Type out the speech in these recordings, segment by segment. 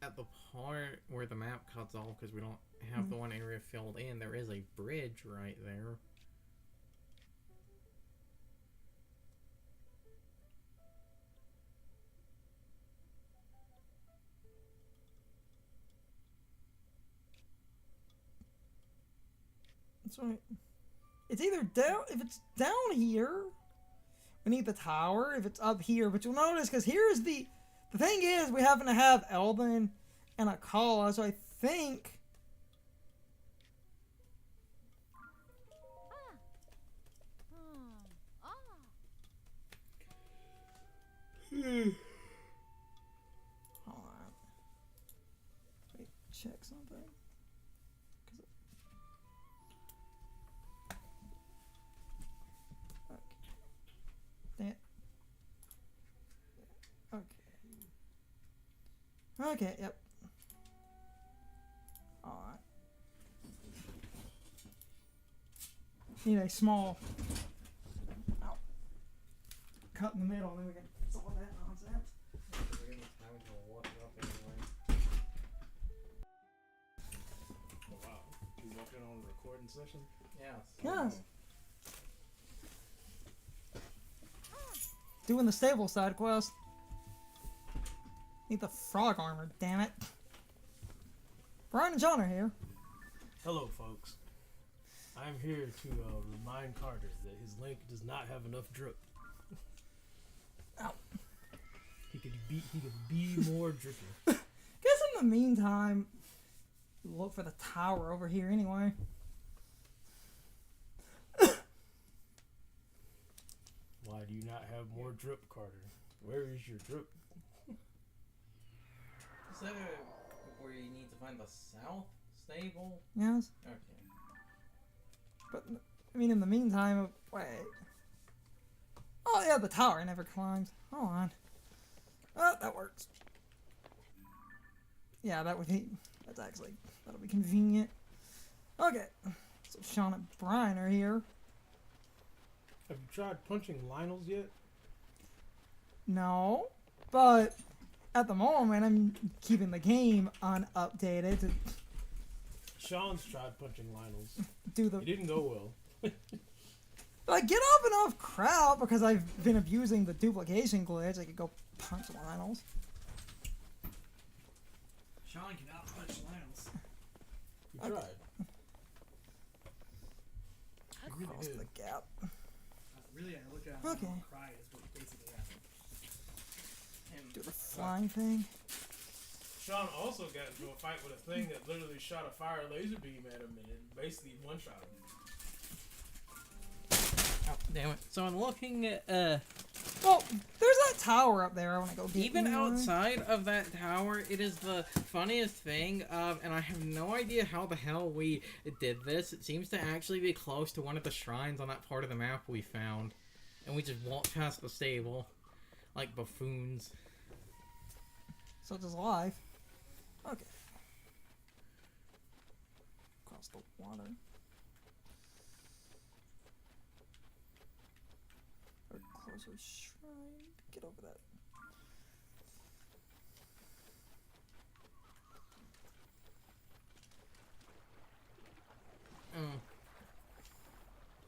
at the part where the map cuts off because we don't have the one area filled in, there is a bridge right there. That's right. It's either down. If it's down here, we need the tower. If it's up here, but you'll notice because here's the thing is we happen to have Elden and a Kala, so I think. Hold on. Wait, check something. Okay. Okay, yep. Alright. Need a small cut in the middle, and then we can solve that nonsense. Oh wow, you walking on a recording session? Yes. Doing the stable side quest. Need the frog armor, damn it. Brian and John are here. Hello, folks. I'm here to remind Carter that his link does not have enough drip. Ow. He could be more drippy. Guess in the meantime, look for the tower over here anyway. Why do you not have more drip, Carter? Where is your drip? Is that where you need to find the south stable? Yes. Okay. But, I mean, in the meantime, wait. Oh, yeah, the tower I never climbed. Hold on. Oh, that works. Yeah, that would be, that'll be convenient. Okay. So Sean and Brian are here. Have you tried punching Lionel's yet? No, but at the moment, I'm keeping the game unupdated to Sean's tried punching Lionel's. do the. It didn't go well. But I get up enough crap because I've been abusing the duplication glitch. I could go punch Lionel's. Sean cannot punch Lionel's. You Okay. tried. You really Across did. the gap. Really, I look at him Okay. and cry is what basically happened. Do the flying thing. Sean also got into a fight with a thing that literally shot a fire laser beam at him and basically one-shot him. Oh, damn it. So I'm looking at, Well, there's that tower up there I want to go get. even anyway. outside of that tower, it is the funniest thing, and I have no idea how the hell we did this. It seems to actually be close to one of the shrines on that part of the map we found. And we just walked past the stable. Like buffoons. Such is life. Okay. Across the water. Or closer shrine. Get over that.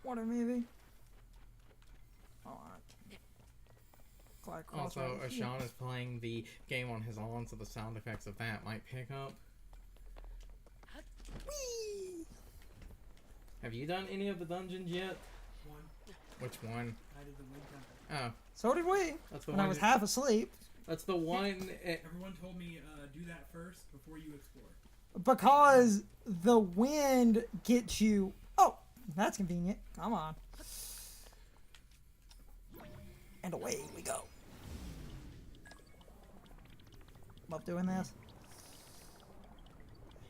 Water maybe. Alright. Glide across Also, right here. Sean is playing the game on his own, so the sound effects of that might pick up. Whee! Have you done any of the dungeons yet? One, Which one? I did the wind temple. Oh, So did we. that's the When I one. was half asleep. That's the one. Everyone told me do that first before you explore. Because the wind gets you. Oh, that's convenient. Come on. And away we go. Love doing this.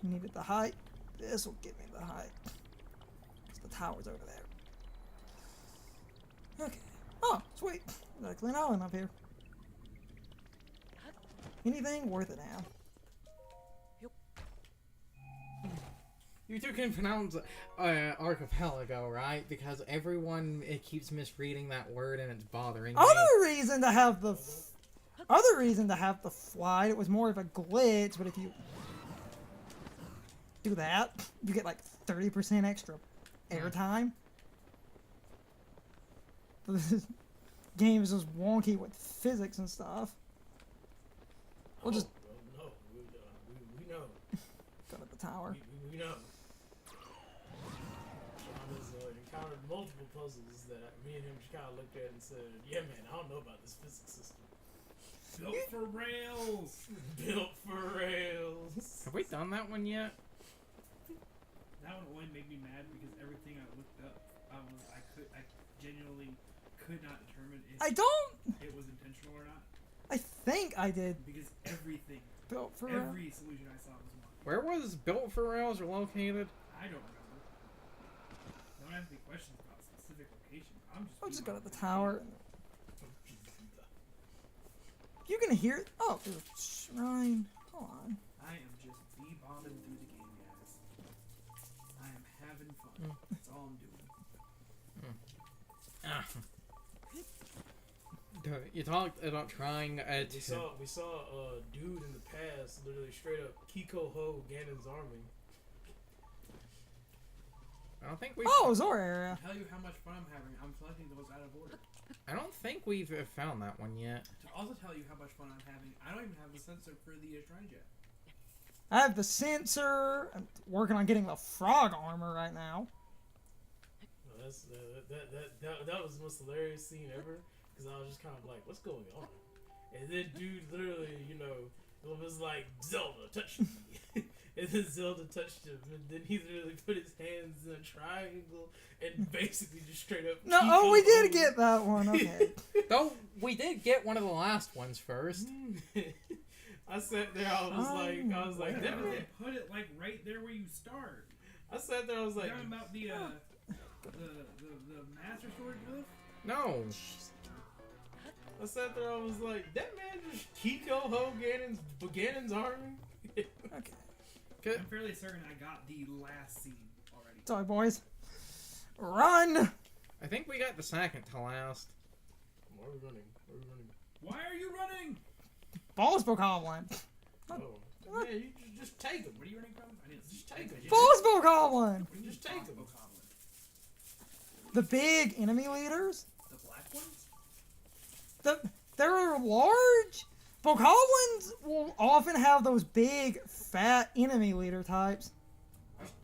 You needed the height. This will give me the height. Because the tower's over there. Okay. Oh, sweet. Got a clean island up here. Anything worth it now. You two can pronounce archipelago, right? Because everyone keeps misreading that word and it's bothering me. Other reason to have the other reason to have the fly, it was more of a glitch, but if you do that, you get like 30% extra airtime. This game is just wonky with physics and stuff. We'll just No, we know. go to the tower. We know. Sean has encountered multiple puzzles that me and him just kind of looked at and said, "Yeah, man, I don't know about this physics system." Built for rails. Built for rails. Have we done that one yet? That one only made me mad because everything I looked up, I genuinely could not determine if it was intentional or not. I think I did Because everything, built for every solution I saw was one. Where was Built for Rails located? I don't remember. Don't ask me questions about specific locations. I'll just go to the tower. You can hear. Oh, there's a shrine. Hold on. I am just bebobbing through the game, guys. I am having fun. That's all I'm doing. Ah. You talked about trying We saw a dude in the past literally straight up Kiko Ho Ganon's army. I don't think we. Oh, Zora area. Tell you how much fun I'm having. I'm collecting those out of order. I don't think we've found that one yet. To also tell you how much fun I'm having, I don't even have the sensor for the shrine yet. I have the sensor. I'm working on getting the frog armor right now. No, that was the most hilarious scene ever because I was just kind of like, what's going on? And then dude literally, was like, Zelda, touch me. And then Zelda touched him, and then he literally put his hands in a triangle and basically just straight up. No, oh, we did get that one. Okay. Though we did get one of the last ones first. I sat there, I was like, Why that would man. they put it like right there where you start? I sat there, I was You're like, talking about the master sword glyph? No. I sat there, I was like, that man just Kiko Ho Ganon's army. Okay. Good. I'm fairly certain I got the last scene already. Sorry, boys. Run! I think we got the second to last. Why are we running? Why are you running? Balls Bokoblin. Oh, man, you just take him. Where are you running from? I didn't Just take him. Balls Bokoblin! Just take him. The big enemy leaders. The black ones? They're large. Bokoblins will often have those big, fat enemy leader types.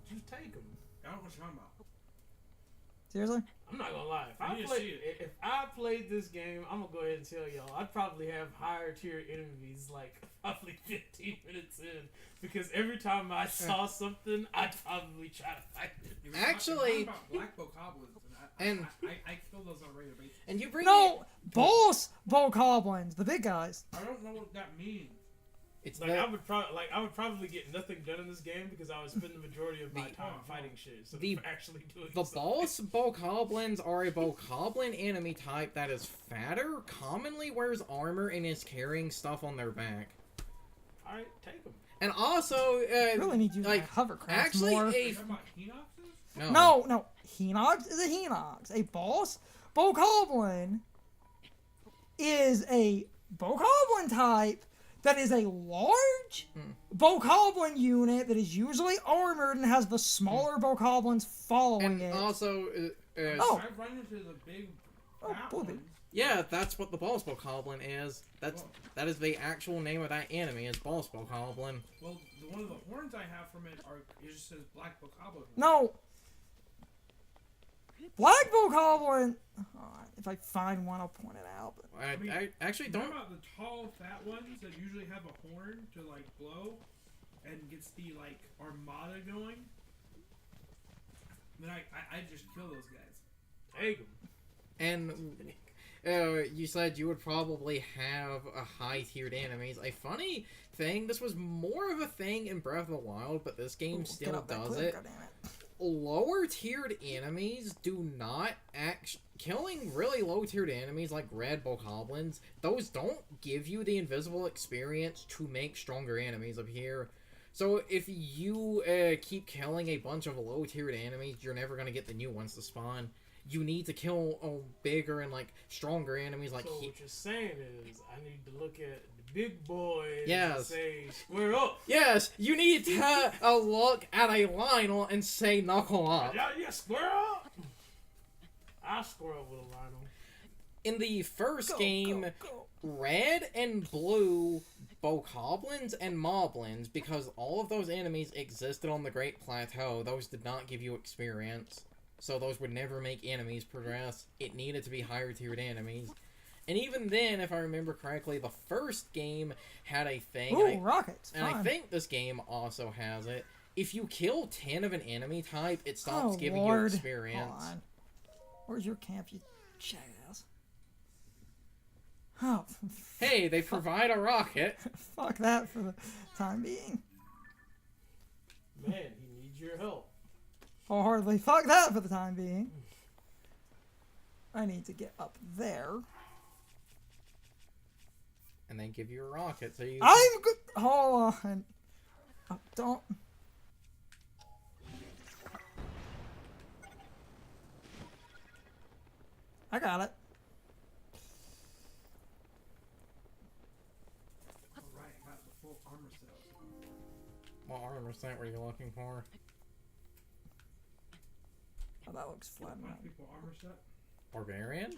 Just take him. I don't know what you're talking about. Seriously? I'm not gonna lie. I need to see it. If I played this game, I'm gonna go ahead and tell y'all, I'd probably have higher tier enemies like probably 15 minutes in, because every time I saw something, I'd probably try to fight it. If you're Actually- talking about black bokoblins, And- I kill those on a regular basis. And you bring No! Boss Bokoblins, the big guys. I don't know what that means. It's Like the, I would probably get nothing done in this game because I would spend the majority of my time fighting shit. So the- actually doing the something. boss Bokoblins are a Bokoblin enemy type that is fatter, commonly wears armor, and is carrying stuff on their back. All right, take them. And also, Really need you to like, hovercraft actually, more. Are a you talking about Henoxes? No, Hinox is a Hinox. A boss Bokoblin is a Bokoblin type that is a large Bokoblin unit that is usually armored and has the smaller Bokoblins following and it. also, Oh. I've run into the big Oh, fat booby. ones. yeah, that's what the boss Bokoblin is. That is the actual name of that enemy. Is boss Bokoblin. Well, one of the horns I have from it it just says black bokoblin. No. Black Bokoblin. Alright, if I find one, I'll point it out. But I actually You don't. know about the tall, fat ones that usually have a horn to like blow and gets the like armada going? Then I just kill those guys. Take them. And you said you would probably have a high-tiered enemies. A funny thing, this was more of a thing in Breath of the Wild, but this game get still up that does cliff, it. goddammit. Lower-tiered enemies do not killing really low-tiered enemies like red bokoblins. Those don't give you the invisible experience to make stronger enemies up here. So if you keep killing a bunch of low-tiered enemies, you're never gonna get the new ones to spawn. you need to kill bigger and like stronger enemies. Like so what you're saying is, I need to look at the big boys Yes. and say, square up. Yes, you need to look at a Lionel and say knuckle up. Yeah, square up. I'll square up with a Lionel. In the first Go, game, go. red and blue bokoblins and moblins, because all of those enemies existed on the Great Plateau, those did not give you experience. So those would never make enemies progress. It needed to be higher tiered enemies. And even then, if I remember correctly, the first game had a thing. Ooh, rockets. And I Fun. think this game also has it. If you kill 10 of an enemy type, it stops Oh, giving Lord. you experience. Hold on. Where's your camp, you jackass? Oh, Hey, they provide a rocket. fuck that for the time being. Man, he needs your help. Wholeheartedly fuck that for the time being. I need to get up there. And they give you a rocket, so you... I'm good. Hold on. Oh, don't. I got it. Alright, I got the full armor set. What armor set were you looking for? Oh, that looks flat enough. People armor set? Barbarian?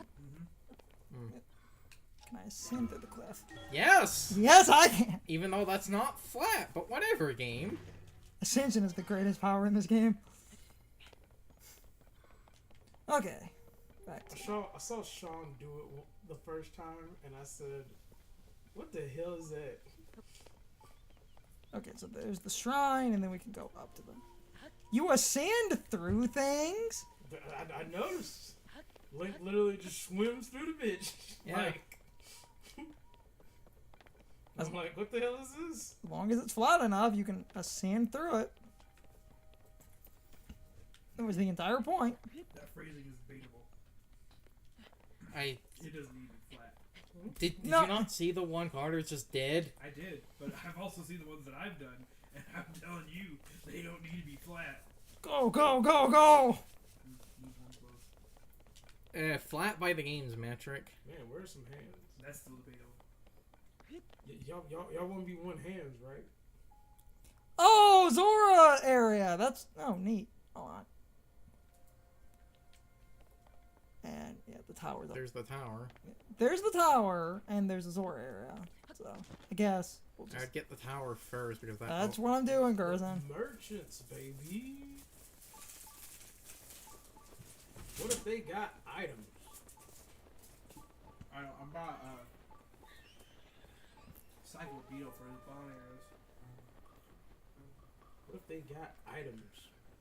Can I ascend through the cliff? Yes! Yes, I can. Even though that's not flat, but whatever, game. Ascension is the greatest power in this game. Okay. Back to I saw Sean do it the first time, and I said, what the hell is that? Okay, so there's the shrine, and then we can go up to them. You ascend through things? I noticed. Link literally just swims through the bitch. Yeah. Like, I'm like, what the hell is this? As long as it's flat enough, you can ascend through it. That was the entire point. That phrasing is debatable. It doesn't need to be flat. Did No. you not see the one Carter's just dead? I did, but I've also seen the ones that I've done, and I'm telling you, they don't need to be flat. Go, go, go, go! Move one close. Flat by the game's metric. Man, where's some hands? That's still debatable. Y'all want to be one hands, right? Oh, Zora area! That's... Oh, neat. Hold on. And, yeah, the tower's up. There's the tower. There's the tower, and there's the Zora area. So, I guess we'll just... I'd get the tower first because That's what I'm doing, Gerson. Merchants, baby. What if they got items? I'm bought Cycle Beetle for his bond arrows. What if they got items?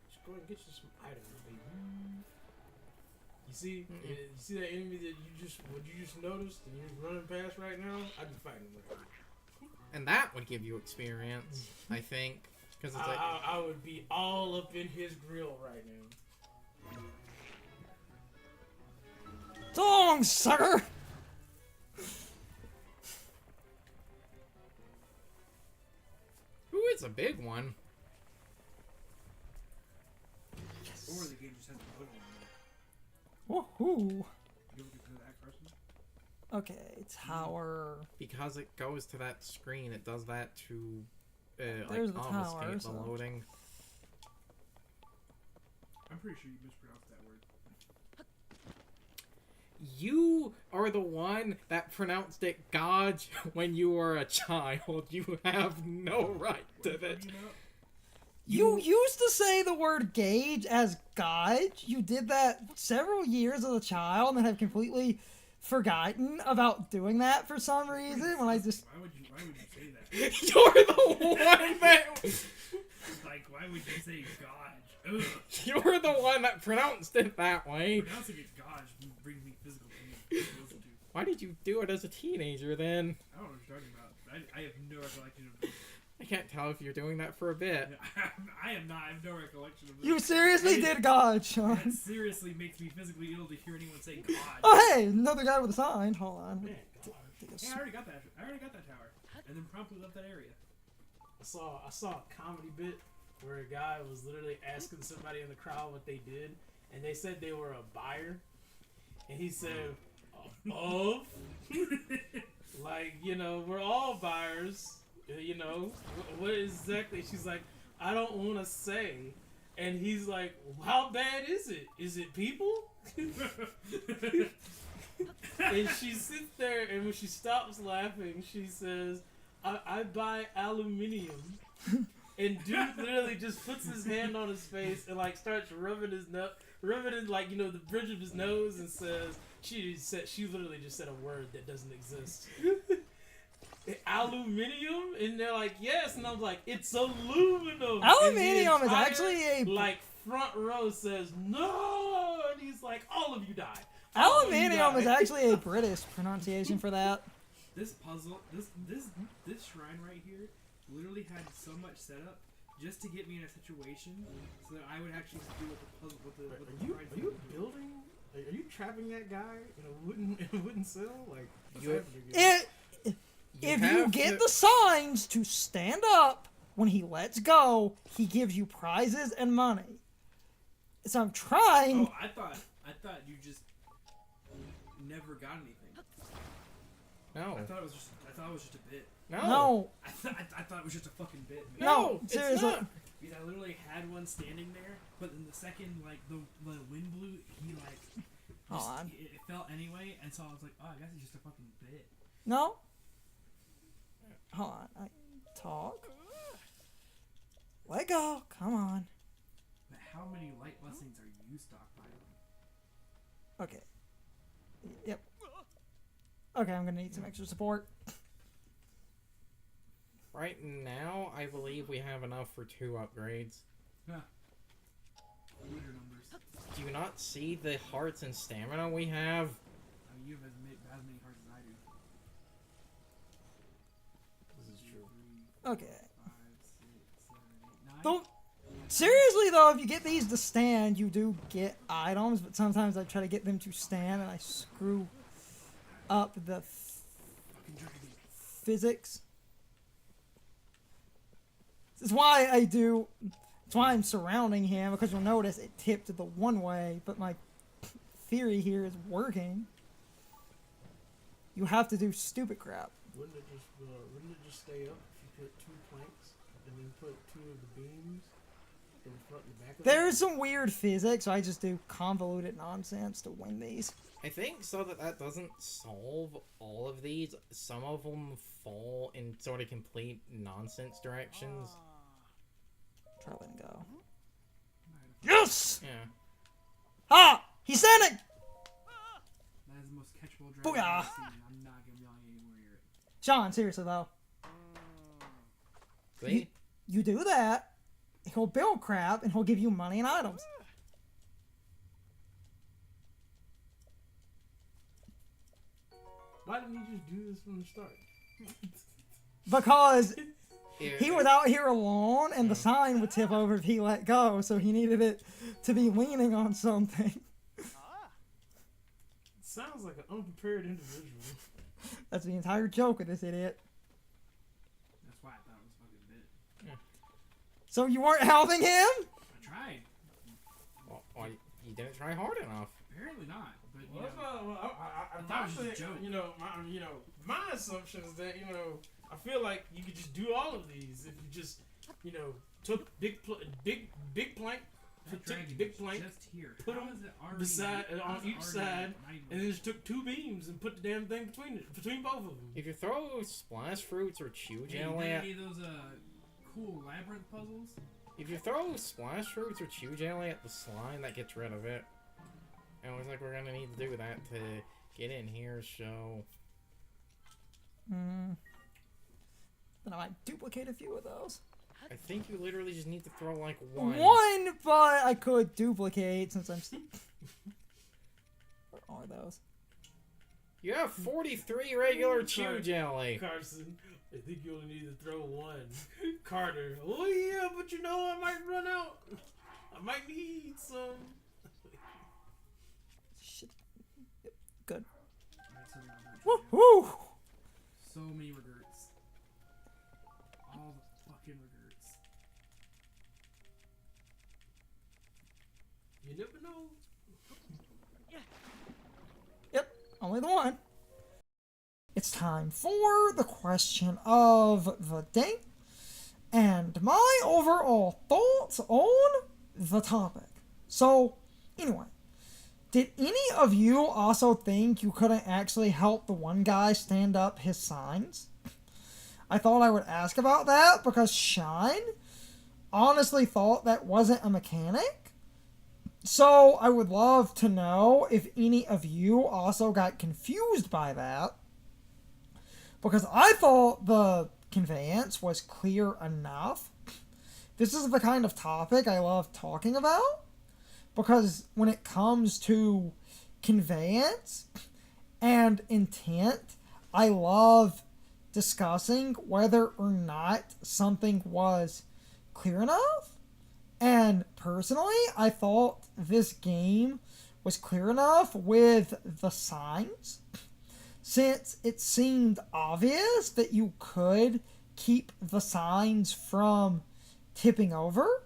Just go and get you some items, baby. You see, you see that enemy that you just noticed and you're running past right now? I'd be fighting with her. And that would give you experience, I think. Because it's like... I would be all up in his grill right now. So long, sucker! Ooh, it's a big one. Or the game just has a little one. Woohoo! You ever get to that, Carson? Okay, tower. Because it goes to that screen, it does that to There's like the obfuscate tower, the so- loading. I'm pretty sure you mispronounced that word. You are the one that pronounced it Gaj when you were a child. You have no right to that. You used to say the word gauge as gauge. You did that several years as a child and have completely forgotten about doing that for some reason. When I just... Why would you say that? You're the one that... Like, why would you say Gauge? Ugh. You're the one that pronounced it that way. Pronouncing it Gauge brings me physical pain. to listen to. Why did you do it as a teenager then? I don't know what you're talking about. I have no recollection of this. I can't tell if you're doing that for a bit. I am not. I have no recollection of this. You seriously did gauge, Sean. That seriously makes me physically ill to hear anyone say Gauge. Oh, hey, another guy with a sign. Hold on. Man, Take a Yeah, I already got that. I already got that tower, and then promptly left that area. I saw a comedy bit where a guy was literally asking somebody in the crowd what they did, and they said they were a buyer, and he said, "Of, like, you know, we're all buyers, you know, what exactly?" She's like, "I don't want to say," and he's like, "How bad is it? Is it people?" And she sits there, and when she stops laughing, she says, I buy aluminium. And dude literally just puts his hand on his face and like starts rubbing his nose, rubbing it like, you know, the bridge of his nose, and says, she literally just said a word that doesn't exist. Aluminium? And they're like, yes. And I'm like, it's aluminum. Aluminium is entire, actually a... like, front row says, no. And he's like, all of you die. Aluminium is actually a British pronunciation for that. This puzzle, this shrine right here, literally had so much setup just to get me in a situation so that I would actually do what the puzzle, what the shrine. Are you building? Are you trapping that guy in a wooden cell? Like, if you get the signs to stand up when he lets go, he gives you prizes and money. So I'm trying. Oh, I thought you just never got anything. No. I thought it was just a bit. No. I thought it was just a fucking bit. Man. No, it's seriously. not. Because I literally had one standing there, but then the second like the wind blew, he like it fell anyway, and so I was like, oh, I guess it's just a fucking bit. No. Hold on. Talk. Let go. Come on. But how many light blessings are you stockpiling? Okay. Yep. Okay, I'm gonna need some extra support. Right now, I believe we have enough for 2 upgrades. Yeah. What are your numbers? Do you not see the hearts and stamina we have? I mean, you have as many hearts as I do. This is true. 3, Okay. 5, 6, 7, 8, 9. Don't. Seriously though, if you get these to stand, you do get items, but sometimes I try to get them to stand and I screw up the physics. That's why that's why I'm surrounding him, because you'll notice it tipped the one way, but my theory here is working. You have to do stupid crap. Wouldn't it just stay up if you put 2 planks and then put 2 of the beams in front and back of There's some weird physics, so I just do convoluted nonsense to win these. I think so that doesn't solve all of these. Some of them fall in sort of complete nonsense directions. Try letting go. Yes! Yeah. Ha! He's standing! That is the most catchable dragon Booyah! I've ever seen. I'm not gonna be on anymore here. Sean, seriously though. See? You do that, he'll build crap, and he'll give you money and items. Why didn't you just do this from the start? Because Yeah. he was out here alone, and the sign would tip over if he let go, so he needed it to be leaning on something. Sounds like an unprepared individual. That's the entire joke of this idiot. That's why I thought it was a fucking bit. So you weren't helping him? I tried. Well, you didn't try hard enough. Apparently not. But you Well, know, I thought it was just a joke. My assumption is that, I feel like you could just do all of these if you just, took big plank, that took dragon big is plank, just here. put How them is it already beside how on is it each already side, not even- and then just took 2 beams and put the damn thing between both of them. If you throw splash fruits or chew Hey, you jelly got at, any of those cool labyrinth puzzles? if you throw splash fruits or chew jelly at the slime, that gets rid of it. And it looks like we're gonna need to do that to get in here. So Then I might duplicate a few of those. I think you literally just need to throw like one. One, but I could duplicate since I'm. Where are those? You have 43 regular chew Sorry. jelly. Carson, I think you only need to throw 1. Carter, oh yeah, but I might run out. I might need some. Shit. Yep, good. Alright, so we're on Woo! so many regrets. All the fucking regrets. You never know. only the one. It's time for the question of the day and my overall thoughts on the topic. So, anyway, did any of you also think you couldn't actually help the one guy stand up his signs? I thought I would ask about that because Shine honestly thought that wasn't a mechanic. So I would love to know if any of you also got confused by that. Because I thought the conveyance was clear enough. This is the kind of topic I love talking about. Because when it comes to conveyance and intent, I love discussing whether or not something was clear enough. And personally, I thought this game was clear enough with the signs, since it seemed obvious that you could keep the signs from tipping over.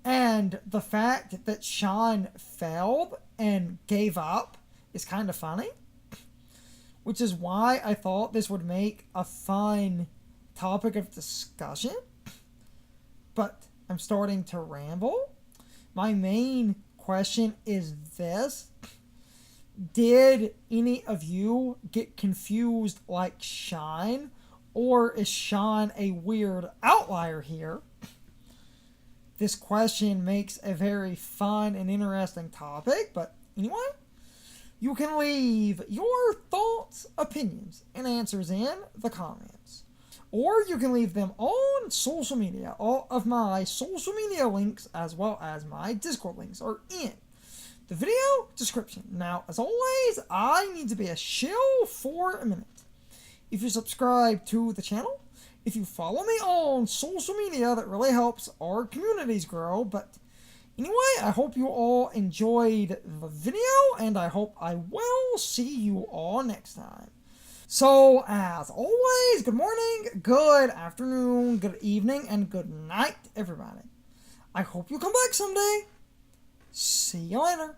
And the fact that Sean failed and gave up is kind of funny. Which is why I thought this would make a fun topic of discussion. But I'm starting to ramble. My main question is this. Did any of you get confused like Shine? Or is Shine a weird outlier here? This question makes a very fun and interesting topic, but anyway, you can leave your thoughts, opinions, and answers in the comments. Or you can leave them on social media. All of my social media links, as well as my Discord links, are in the video description. Now, as always, I need to be a shill for a minute. If you subscribe to the channel, if you follow me on social media, that really helps our communities grow. But anyway, I hope you all enjoyed the video, and I hope I will see you all next time. So, as always, good morning, good afternoon, good evening, and good night, everybody. I hope you come back someday. See you later.